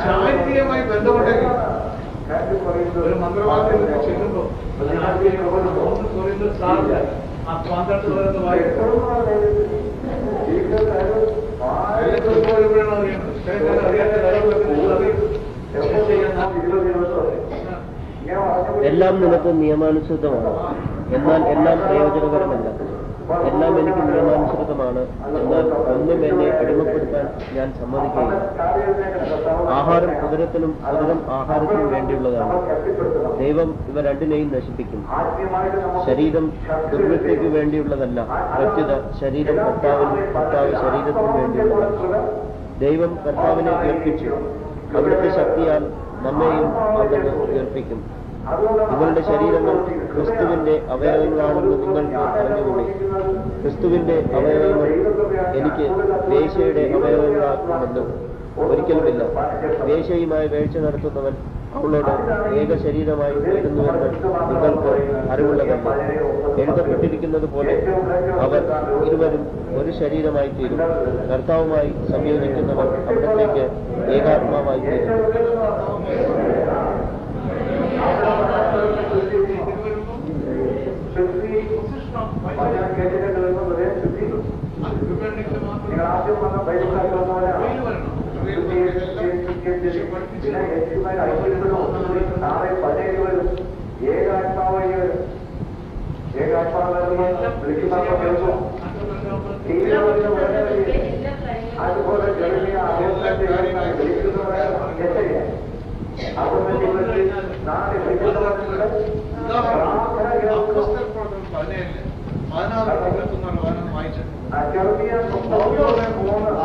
ശാരീരികമായി ബന്ധമുണ്ടെങ്കിൽ ഒരു മന്ത്രവാദത്തിൽ ചെല്ലുമ്പോൾ ആ 12 വരുന്ന വായിക്കും എല്ലാം നിനക്ക് നിയമാനുസൃതമാണ്, എന്നാൽ എല്ലാം പ്രയോജനകരമല്ല. എല്ലാം എനിക്ക് നിയമാനുസൃതമാണ്, എന്നാൽ ഒന്നും എന്നെ അടിമപ്പെടുത്താൻ ഞാൻ സമ്മതിക്കുകയില്ല. ആഹാരം ഉദരത്തിനും ഉദരം ആഹാരത്തിനും വേണ്ടിയുള്ളതാണ്. ദൈവം ഇവ രണ്ടിനെയും നശിപ്പിക്കും. ശരീരം ദുർവൃത്തിക്ക് വേണ്ടിയുള്ളതല്ല, പ്രത്യുത ശരീരം കർത്താവിനും കർത്താവ് ശരീരത്തിനും വേണ്ടിയുള്ളതാണ്. ദൈവം കർത്താവിനെ ഉയർപ്പിച്ചു, അവിടുത്തെ ശക്തിയാൽ നമ്മെയും അവിടുന്ന് ഉയർപ്പിക്കും. നിങ്ങളുടെ ശരീരങ്ങൾ ക്രിസ്തുവിന്റെ അവയവങ്ങളാണെന്ന് നിങ്ങൾക്ക് അറിഞ്ഞുകൂടി. ക്രിസ്തുവിന്റെ അവയവങ്ങൾ എനിക്ക് വേശ്യയുടെ അവയവങ്ങളാക്കുമെന്ന് ഒരിക്കലുമില്ല. വേശ്യയുമായി വേഴ്ച നടത്തുന്നവൻ അവളോട് ഏക ശരീരമായി തീരുന്നുവെന്ന് നിങ്ങൾക്ക് അറിവുള്ളതല്ല. എഴുതപ്പെട്ടിരിക്കുന്നത് പോലെ അവർ ഇരുവരും ഒരു ശരീരമായി തീരും. കർത്താവുമായി സംയോജിക്കുന്നവർ അവിടത്തേക്ക് ഏകാത്മാവായി തീരും.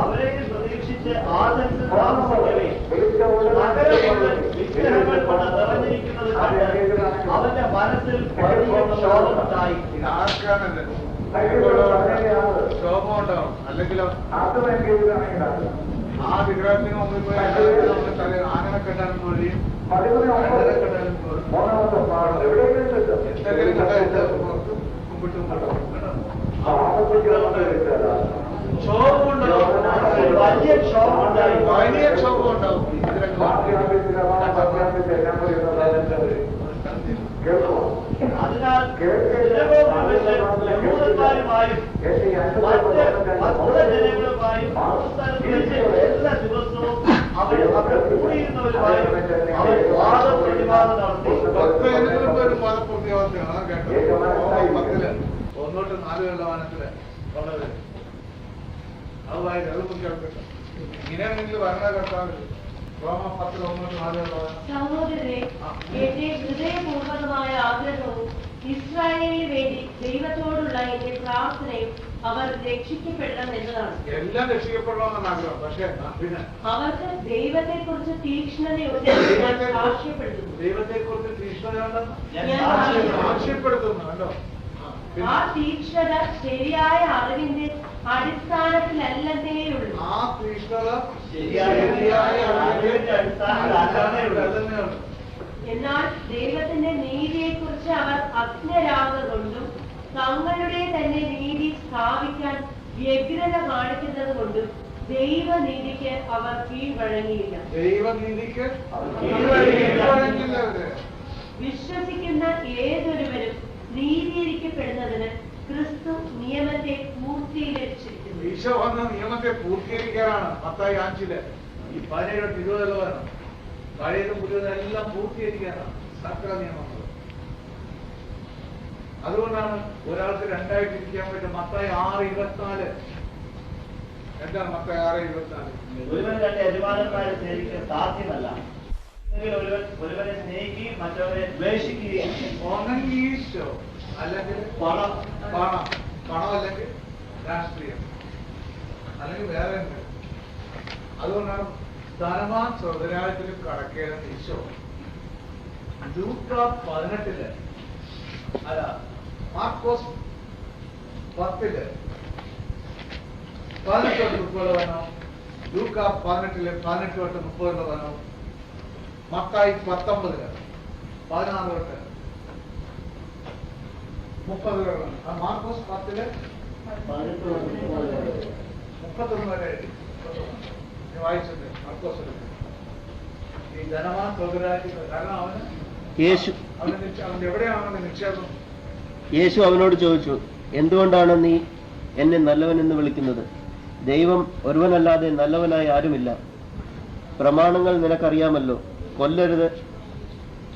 അവരെ പ്രതീക്ഷിച്ച് ആദർശ താമസിക്കവേ വിഗ്രഹങ്ങൾ കൊണ്ട് നിറഞ്ഞിരിക്കുന്നത് കണ്ട് അവന്റെ മനസ്സിൽ വലിയ ക്ഷോഭമുണ്ടായി. ശോഭമുണ്ടാവും, അല്ലെങ്കിലോ ആ വിഗ്രഹത്തിന് മുമ്പിൽ പോയി ആനനെ കെട്ടാനും കഴിയും, എന്തെങ്കിലും കുമ്പിട്ടും വലിയ ക്ഷോഭമുണ്ടായി. വലിയ ക്ഷോഭമുണ്ടാവും. അതിനാൽ യഹൂദന്മാരുമായും മറ്റ് ജനങ്ങളുമായും എല്ലാ ദിവസവും അവർ കൂടിയിരുന്നവരുമായും അവർ വാദപ്രതിവാദം നടത്തി. ഒരു വാദപ്രതിവാദത്തിനാണ് കേട്ടത്. 1 തൊട്ട് 4 വനത്തില് വളരെ അതുമായി കേൾക്കട്ടെ. ഇങ്ങനെയാണെങ്കിൽ ഭരണകർത്താവ് റോമ 10:1-4 സഹോദരരെ, എന്റെ ഹൃദയപൂർവകമായ ആഗ്രഹവും ഇസ്രായേലിന് വേണ്ടി ദൈവത്തോടുള്ള എന്റെ പ്രാർത്ഥനയും അവർ രക്ഷിക്കപ്പെടണം എന്നതാണ്. എല്ലാം രക്ഷിക്കപ്പെടണമെന്നാണ് ആഗ്രഹം. പക്ഷേ പിന്നെ അവർക്ക് ദൈവത്തെ കുറിച്ച് തീക്ഷ്ണതയോടെ സാക്ഷ്യപ്പെടുത്തുന്നു. ദൈവത്തെ കുറിച്ച് തീക്ഷ്ണതയുണ്ടെന്ന് സാക്ഷ്യപ്പെടുത്തുന്നു. കണ്ടോ? ആ തീക്ഷ്ണത ശരിയായ അറിവിന്റെ അടിസ്ഥാനത്തിലല്ലതേയുള്ളൂ. ആ തീക്ഷ്ണത എന്നാൽ ദൈവത്തിന്റെ നീതിയെക്കുറിച്ച് അവർ അജ്ഞരാകൊണ്ടും തങ്ങളുടെ തന്നെ നീതി സ്ഥാപിക്കാൻ വ്യഗ്രത കാണിക്കുന്നത് കൊണ്ടും ദൈവനീതിക്ക് അവർ കീഴ്വഴങ്ങിയില്ല. ദൈവനീതിക്ക് വിശ്വസിക്കുന്ന ഏതൊരുവരും നീതീകരിക്കപ്പെടുന്നതിന് ക്രിസ്തു നിയമത്തെ പൂർത്തീകരിച്ചിരിക്കുന്നു. ഈശോ വന്ന നിയമത്തെ പൂർത്തീകരിക്കാനാണ്. മത്തായി 5 ഈ 17-20 വേണം. പഴയതും പുതിയതും എല്ലാം പൂർത്തീകരിക്കാനാണ് സകല നിയമങ്ങൾ. അതുകൊണ്ടാണ് ഒരാൾക്ക് രണ്ടായിട്ട് ഇരിക്കാൻ പറ്റും. മത്തായി 6:24 എന്താണ്? മത്തായി 6:24 ഒരുവൻ 2 യജമാനന്മാരെ സ്നേഹിക്കാൻ സാധ്യമല്ല. ഒരുവനെ സ്നേഹിക്കുകയും മറ്റവരെ ദ്വേഷിക്കുകയും. ഒന്നെങ്കിൽ ഈശോ, അല്ലെങ്കിൽ പണം അല്ലെങ്കിൽ രാഷ്ട്രീയം, അല്ലെങ്കിൽ വേറെ എന്ത്. അതുകൊണ്ടാണ് ധനവാൻ സ്വർഗ്ഗരാജ്യത്തിൽ കടക്കേണ്ടെന്ന് ഈശോ ലൂക്ക 18 അല്ല മാർക്കോസ് 10 18-30 വേണം. ലൂക്ക 18 18-30 വേണം. മത്തായി 19 16 തൊട്ട് 30 പേരാണ്. ആ മാർക്കോസ് 10 31 വരെ എഴുതി. ഞാൻ വായിച്ചിട്ടുണ്ട് മാർക്കോസിൽ. ഈ ധനവാൻ സ്വകരാജ്യം, കാരണം അവന് എവിടെയാണ് അവന്റെ നിക്ഷേപം? യേശു അവനോട് ചോദിച്ചു, എന്തുകൊണ്ടാണ് നീ എന്നെ നല്ലവനെന്ന് വിളിക്കുന്നത്? ദൈവം ഒരുവനല്ലാതെ നല്ലവനായി ആരുമില്ല. പ്രമാണങ്ങൾ നിനക്കറിയാമല്ലോ. കൊല്ലരുത്,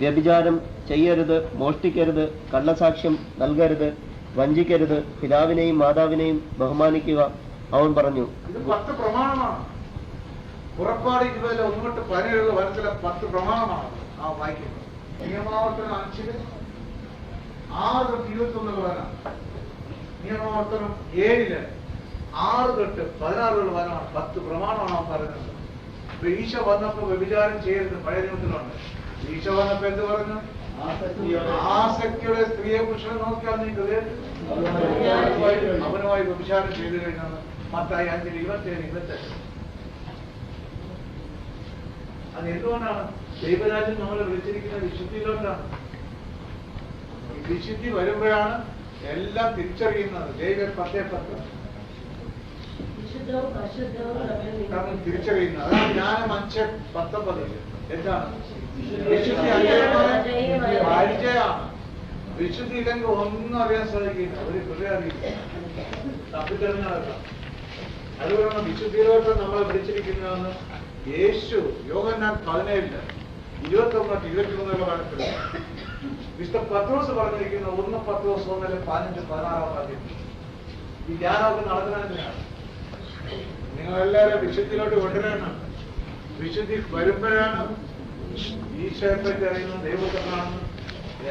വ്യഭിചാരം ചെയ്യരുത്, മോഷ്ടിക്കരുത്, കള്ളസാക്ഷ്യം നൽകരുത്, വഞ്ചിക്കരുത്, പിതാവിനെയും മാതാവിനെയും ബഹുമാനിക്കുക. അവൻ പറഞ്ഞു, ഇത് 10 പ്രമാണമാണ്. പുറപ്പാട് 20 1 തൊട്ട് 17 വരത്തിലെ 10 പ്രമാണമാണ് ആ വായിക്കുന്നത്. നിയമാവർത്തനം 5 6 തൊട്ട് 21 വരാണ്. നിയമാവർത്തനം 7 6 തൊട്ട് 16 വരാണ്. 10 പ്രമാണമാണ് അവൻ പറയുന്നത്. ഇപ്പൊ ഈശോ വന്നപ്പോ വ്യഭിചാരം ചെയ്യരുത് പഴയ നിയമത്തിലുണ്ട്. ഈശോ വന്നപ്പോ എന്ത് പറഞ്ഞു? ആസക്തിയുടെ സ്ത്രീയെ പുരുഷനെ നോക്കിയാൽ നീ ഹൃദയത്തിൽ അവനുമായി വ്യഭിചാരം ചെയ്തു കഴിഞ്ഞാൽ മത്തായി 5:27-28. അത് എന്തുകൊണ്ടാണ്? ദൈവരാജ്യം നമ്മളെ വിളിച്ചിരിക്കുന്ന വിശുദ്ധിയിലോട്ടാണ്. ഈ വിശുദ്ധി വരുമ്പോഴാണ് എല്ലാം തിരിച്ചറിയുന്നത്. ദൈവ 10:10 കാരണം തിരിച്ചറിയുന്നത്. അതാണ് ജ്ഞാനം 5:19. എന്താണ് വിശുദ്ധി? പരിചയമാണ്. വിശുദ്ധി ഇല്ലെങ്കിൽ ഒന്നും അറിയാൻ സാധിക്കില്ല. ഒരു ഹൃദയം അറിയില്ല, തപ്പിത്തെറിഞ്ഞാലല്ല. അതുകൊണ്ടാണ് വിശുദ്ധിയിലോട്ട് നമ്മളെ വിളിച്ചിരിക്കുന്നതെന്ന് യേശു യോഹന്നാൻ 17 21-23 കാലത്തിൽ വിശുദ്ധ പത്രോസ് പറഞ്ഞിരിക്കുന്ന 1 പത്രോസ് 1:15-16 ഈ ധ്യാനമൊക്കെ നടത്തുന്നതിനാണ്. നിങ്ങളെല്ലാവരും വിശുദ്ധിയിലോട്ട് കൊണ്ടുവരണം. വിശുദ്ധി വരുമ്പോഴാണ് ഈശോയെ പറ്റി അറിയുന്നത്, ദൈവത്തെയാണെന്ന്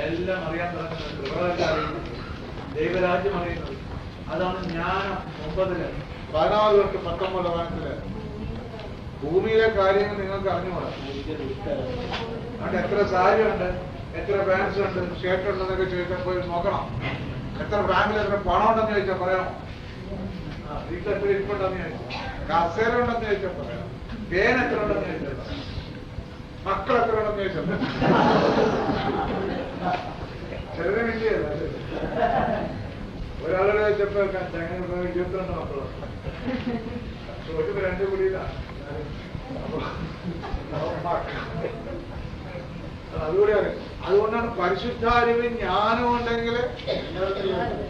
എല്ലാം അറിയാൻ തുടങ്ങുന്നത്, കൃപകളെല്ലാം അറിയുന്നത്, ദൈവരാജ്യം അറിയുന്നത്. അതാണ് ജ്ഞാനം 9-14-19 ഭൂമിയിലെ കാര്യങ്ങൾ നിങ്ങൾക്ക് അറിഞ്ഞുകൂടാ. അതുകൊണ്ട് എത്ര സാരി ഉണ്ട്, എത്ര പാൻസ് ഉണ്ട്, ഷർട്ട് ഉണ്ടെന്നൊക്കെ ചോദിച്ചാൽ പോയി നോക്കണം. എത്ര ബാങ്കിൽ എത്ര പണം ഉണ്ടെന്ന് ചോദിച്ചാൽ പറയാമോ? വീട്ടിൽ എത്ര ഇരിപ്പുണ്ടെന്ന് ചോദിച്ചാൽ, കസേര ഉണ്ടെന്ന് ചോദിച്ചാൽ പറയാം, പേൻ എത്ര ഉണ്ടെന്ന് ചോദിച്ചാൽ പറയാം, മക്കൾ എത്ര ഉണ്ടെന്ന് ചോദിച്ചാൽ ചെറുതെ വേണ്ടിയല്ല. ഒരാളോട് ചോദിച്ചപ്പോ 22 മക്കളുണ്ട്, ചോദിച്ചപ്പോ 2 കൂടിയിലാണ്. അതുകൂടി അറിയാം. അതുകൊണ്ടാണ് പരിശുദ്ധ അറിവും ജ്ഞാനവും ഉണ്ടെങ്കിൽ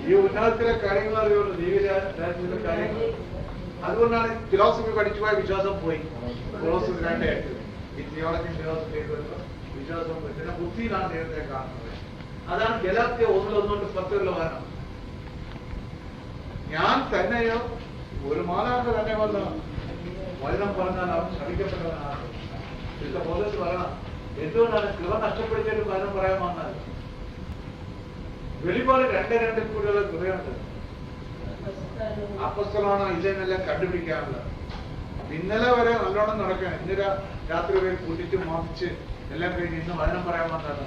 ഈ ഉന്നതത്തിലെ കാര്യങ്ങൾ അറിയുള്ളൂ, ദൈവരാജ്യത്തിലെ കാര്യങ്ങൾ. അതുകൊണ്ടാണ് ഫിലോസഫി പഠിച്ചു പോയ വിശ്വാസം പോയി. ഫിലോസഫി 2 ഈ തിയോളജി ഫിലോസഫി വിശ്വാസം പോയി. പിന്നെ ബുദ്ധിയിലാണ് ദൈവത്തെ കാണുന്നത്. അതാണ് ഗലാത്യ 1:1-10 വരണം. ഞാൻ തന്നെയോ ഒരു മാലാഖ തന്നെ വന്ന വചനം പറഞ്ഞാൽ അവൻ ശ്രമിക്കപ്പെട്ടവനാണ്. വിശുദ്ധ പൗലോസ് പറയണം, എന്തുകൊണ്ടാണ് കൃപ നഷ്ടപ്പെടുത്തിയിട്ട് വചനം പറയാൻ വന്നാൽ? വെളിപാട് 2 കൂടിയുള്ള കൃപയുണ്ട്. അപ്പസ്തലനാണ് ഇതിനെല്ലാം കണ്ടുപിടിക്കാനുള്ളത്. ഇന്നലെ വരെ നല്ലോണം നടക്കാൻ, ഇന്ന് രാത്രി വരെ കൂട്ടിച്ച് മാറ്റിച്ച് എല്ലാം കഴിഞ്ഞ് ഇന്ന് വചനം പറയാൻ വന്നതാണ്.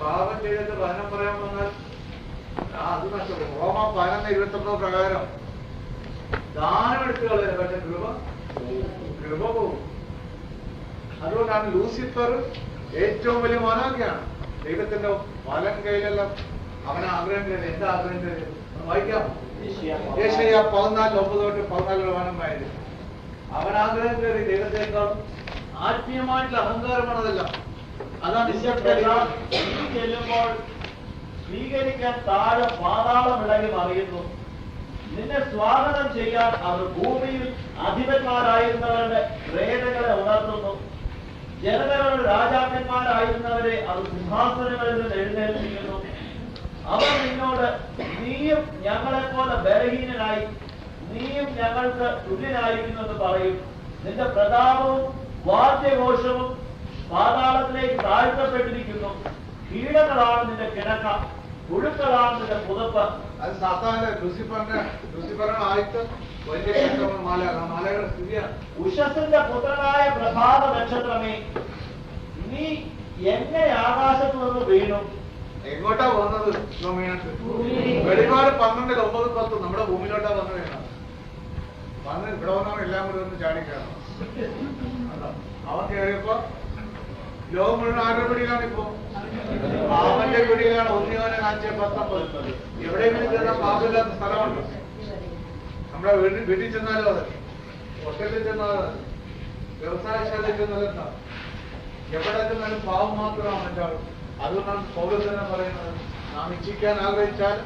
പാപം ചെയ്തിട്ട് വചനം പറയാൻ വന്നാൽ അത് നഷ്ടപ്പെടും. റോമ 11:29 പ്രകാരം ദാനം എടുത്തു കളയുക, പക്ഷെ കൃപ പോകും. അതുകൊണ്ടാണ് ലൂസിഫർ ഏറ്റവും വലിയ മാലാഖയാണ്. ദൈവത്തിന്റെ വലം കയ്യിലെല്ലാം അവന് ആഗ്രഹം കയറി. എന്താ ആഗ്രഹം കയറി വായിക്കാം. യേശയ്യ 14:9-14 വായന. അവൻ ആഗ്രഹം കയറി ദൈവത്തെക്കാൾ ആത്മീയമായിട്ടുള്ള അഹങ്കാരമാണ് അതെല്ലാം. അതാണ് ചെല്ലുമ്പോൾ സ്വീകരിക്കാൻ താഴെ പാതാളം ഇളകി മറിയുന്നു. നിന്നെ സ്വാഗതം ചെയ്യാൻ അവർ ഭൂമിയിൽ അധിപന്മാരായിരുന്നവരുടെ പ്രേതങ്ങളെ ഉണർത്തുന്നു. ജനതകളുടെ രാജാക്കന്മാരായിരുന്നവരെ അവർ സിംഹാസനങ്ങളിൽ നിന്ന് എഴുന്നേൽപ്പിക്കുന്നു. അവർ നിന്നോട്, നീയും ഞങ്ങളെപ്പോലെ ബലഹീനനായി, നീയും ഞങ്ങൾക്ക് തുല്യനായിരിക്കുന്നെന്ന് പറയും. നിന്റെ പ്രതാപവും വാദ്യഘോഷവും പാതാളത്തിലേക്ക് താഴ്ത്തപ്പെട്ടിരിക്കുന്നു. കീടങ്ങളാണ് നിന്റെ കിടക്ക, പുഴുക്കളാണ് നിന്റെ പുതപ്പ്. അത് സാധാരണ ലൂസിഫറിന്റെ ആദ്യത്തെ വലിയ മാലകളുടെ സ്ഥിതിയാണ്. ഉഷസിന്റെ പുത്രനായ പ്രഭാത നക്ഷത്രമേ, നീ എങ്ങനെ ആകാശത്ത് നിന്ന് വീണു? എങ്ങോട്ടാ വന്നത്? വെളിപാട് 12:9-10 നമ്മുടെ ഭൂമിയിലോട്ടാ വന്നു വീണത്. വന്ന് ഇവിടെ വന്നവൻ എല്ലാം കൂടി ഒന്ന് ചാടിക്കാണ്. അവൻ കയറിയപ്പോ ലോകം മുഴുവൻ ആരുടെ പിടിയിലാണ്? ഇപ്പോ അവന്റെ പിടി വരികയാണ് 1 യോഹന്നാൻ 5:19. എവിടെയെങ്കിലും ചെന്നാൽ പാപില്ലാത്ത സ്ഥലമുണ്ട്. നമ്മുടെ വീട്ടിൽ ചെന്നാലും അതെ, ഹോട്ടലിൽ ചെന്നാലും അതെ, വ്യവസായശാലയിൽ ചെന്നാലും എവിടെ ചെന്നാലും പാവം മാത്രമാണ് എൻ്റെ ആൾ. അതുകൊണ്ടാണ് പൗലോസ് തന്നെ പറയുന്നത്, നാം ഇച്ഛിക്കാൻ ആഗ്രഹിച്ചാൽ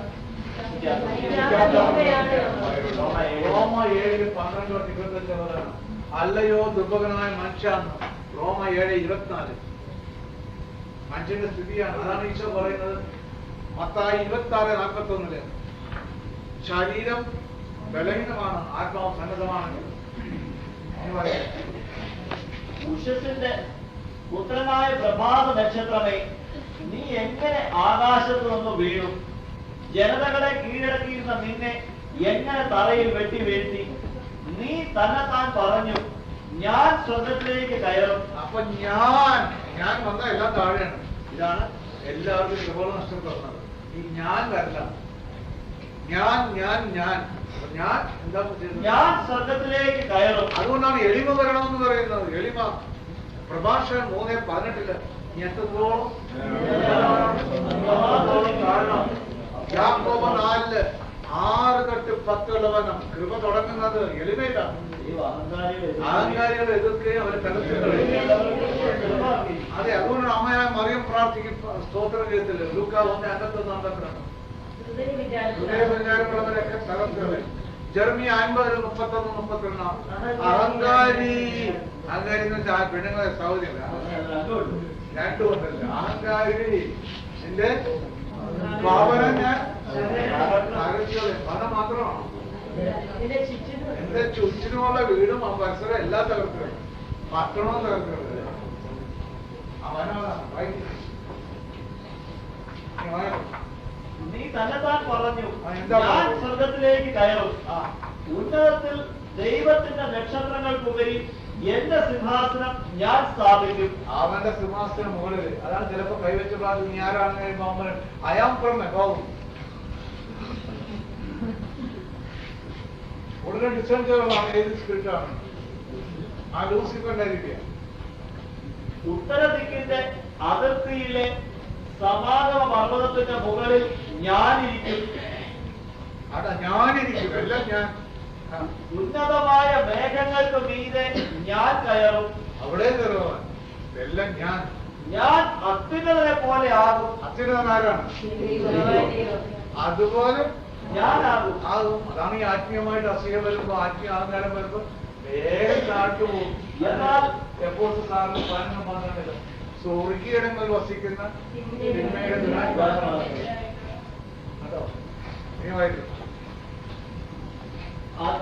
റോമ 7:12-25 പറയണം. അല്ലയോ ദുർഭകനായ മനുഷ്യാന്ന് റോമ 7:24. മനുഷ്യന്റെ സ്ഥിതിയാണ്. അതാണ് ഈശോ പറയുന്നത് മത്തായി 26:41. ശരീരം ബലഹീനമാണ്, ആത്മാവ് സന്നദ്ധമാണെങ്കിൽ. ഉഷസ്സിന്റെ പുത്രനായ പ്രഭാത നക്ഷത്രമേ, നീ എങ്ങനെ ആകാശത്ത് നിന്ന് വീണു? ജനതകളെ കീഴടക്കിയിരുന്ന നിന്നെ എങ്ങനെ തറയിൽ വെട്ടി വീഴ്ത്തി? നീ തന്നെത്താൻ പറഞ്ഞു, ഞാൻ സ്വർഗത്തിലേക്ക് കയറും. അപ്പൊ ഞാൻ വന്ന എല്ലാം താഴെയാണ്. ഇതാണ് എല്ലാവർക്കും ഇതുപോലെ നഷ്ടപ്പെടുന്നത്. ഈ ഞാൻ വരല്ല, ഞാൻ എന്താ ചെയ്യുന്നത്? ഞാൻ സ്വർഗത്തിലേക്ക് കയറും. അതുകൊണ്ടാണ് എളിമ വരണമെന്ന് പറയുന്നത്. എളിമ പ്രഭാഷകൻ 3:18 നീ എത്രത്തോളം കാരണം യാക്കോബ് 4:6-10 കൃപ തുടങ്ങുന്നത് എളിമയിലാണ്. അഹങ്കാരികളെ എതിർക്കുകയും അവരെ തലത്തിലുകളയും. അതെ, അതുകൊണ്ടാണ് അമ്മയായ മറിയം പ്രാർത്ഥിക്കും, സ്തോത്രം ചെയ്യത്തില്ല. ലൂക്കാ 1:51 ഹൃദയവിചാരമുള്ളവരൊക്കെ തലത്തിലുകളയും. ജെറമിയ 50:31 അഹങ്കാരി എന്ന് വെച്ചാൽ പെണ്ണുങ്ങളെ സൗകര്യമില്ല, രണ്ടുകൊണ്ടല്ല. അഹങ്കാരി എന്റെ പാവനം ഞാൻ പണം മാത്രമാണ്. എന്റെ ചുറ്റിനുമുള്ള വീടും ആ പരിസരം എല്ലാം തകർക്കുന്നത്, പട്ടണവും തകർക്കുന്നത്. നീ തന്നെത്താൻ പറഞ്ഞു, ഞാൻ സ്വർഗത്തിലേക്ക് കയറും. ഉന്നതത്തിൽ ദൈവത്തിന്റെ നക്ഷത്രങ്ങൾക്കുപരി എന്റെ സിംഹാസനം ഞാൻ സ്ഥാപിക്കും. അവന്റെ സിംഹാസനം മുകളിൽ. അതാണ് ചിലപ്പോ കൈവച്ച പ്രാർത്ഥന നീ ആരാണെന്ന് കഴിയുമ്പോ അവൻ അയാം ഫ്രം എബോവ്. ഉടനെ ഡിസ്റ്റൻസുകളാണ് ഏത് സ്പിരിറ്റാണ് ആ ലൂസിഫറിന്റെ രീതിയ. ഉത്തരദിക്കിന്റെ അതിർത്തിയിലെ സമാഗമ പർവ്വതത്തിന്റെ മുകളിൽ ഞാനിരിക്കും. അതാ ഞാനിരിക്കും, എല്ലാം ഞാൻ. ഉന്നതമായ മേഘങ്ങൾക്ക് മീതെ ഞാൻ കയറും. അവിടെ കയറുവാൻ എല്ലാം ഞാൻ. ഞാൻ അത്യുന്നതനെ പോലെ ആകും. അത്യുന്നതൻ ആരാണ്? അതുപോലെ ഞാനാകും. അതാണ് ഈ ആത്മീയമായിട്ട് അസൂയ വരുമ്പോ, ആത്മീയ അഹങ്കാരം വരുമ്പോ വേഗം താഴ്ത്തു പോകും. എന്നാൽ എപ്പോഴും സാറിന് പറഞ്ഞു മാത്രമല്ല, സ്വർഗീയങ്ങളിൽ വസിക്കുന്ന തിന്മയുടെ കേട്ടോ നീ വായിക്കും.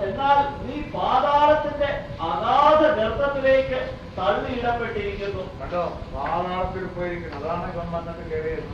എന്നാൽ നീ പാതാളത്തിന്റെ അഗാധ ഗർത്തത്തിലേക്ക് തള്ളിയിടപ്പെട്ടിരിക്കുന്നു. കേട്ടോ, പാതാളത്തിൽ പോയിരിക്കുന്നു. അതാണ് ഇവൻ വന്നിട്ട് കയറിയത്.